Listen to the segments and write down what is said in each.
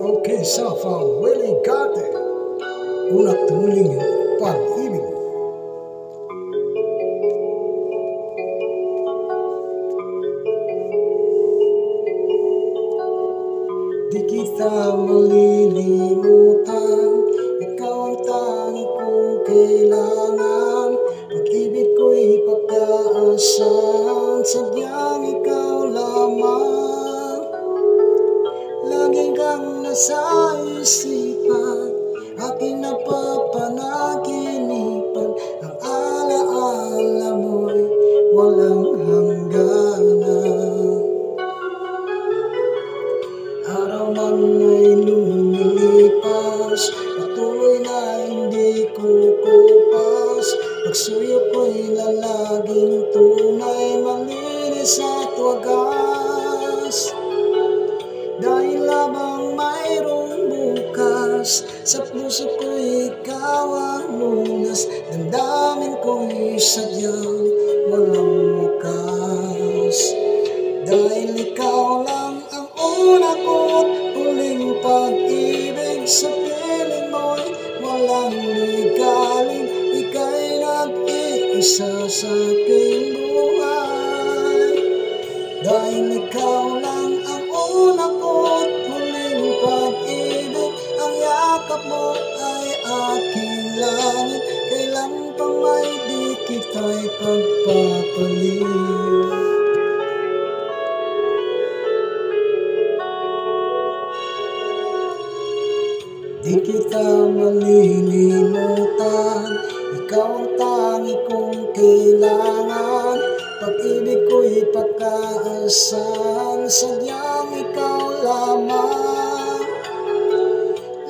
Okay, so from Willie Garte, Una Tuling Pag-ibig. Di kita malilimutan, ikaw ang tangi kong kailangan. Pag-ibig ko'y pagkaasahan, sadyang ikaw lamang. Lagi kang nasa isipan, aking napapanaginipan. Ang alaala mo'y walang hangganan. Araw man ay lumilipas, patuloy na hindi kukupas. Pagsuyo ko'y lalaging tunay, malinis at wagas. Dahil labang mayroong bukas, sa puso ko'y ikaw ang lunas. Damdamin ko'y sadyang walang wakas. Dahil ikaw lang ang una ko't huling pag-ibig, sa piling mo'y walang ligaling. Ika'y nag-iisa sa aking buhay. Dahil ikaw lang ang una ko't huling pag-ibig, ang yakap mo ay aking langit. Kailan pa may di kita'y pagpapalit. Di kita malilimutan, ikaw ang tangi kong kailangan. Pag-ibig ko'y pagkaasahan, sadyang ikaw lamang.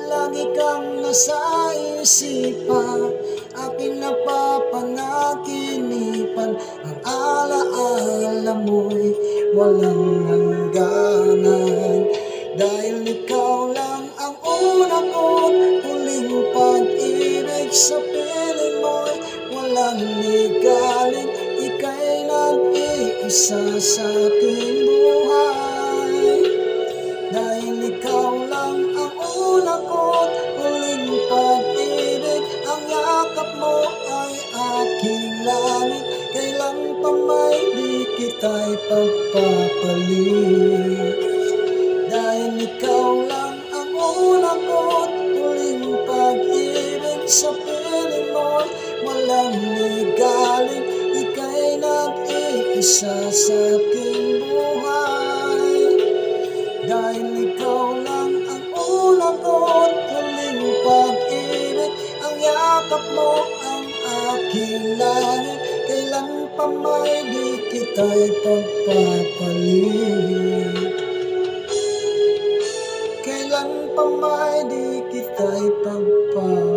Lagi kang nasa isipan, aking napapanaginipan. Ang alaala mo'y walang hangganan. Dahil ikaw lang ang una ko't huling pag-ibig, sa piling mo'y walang ligaling. Ika'y nag-iisa sa aking buhay. Dahil ikaw lang ang una ko't huling pag-ibig, ang yakap mo ay aking langit. Kailan pa may di kita'y pagpapalit. Dahil ikaw lang ang una ko't huling pag-ibig, sa piling mo'y walang ligaling. Ika'y nag-iisa sa aking buhay. Dahil ikaw lang ang una ko't huling pag-ibig, ang yakap mo ang aking langit. Kailan pa may di kita'y pagpapalit. Kailan pa may di kita'y pagpapalit.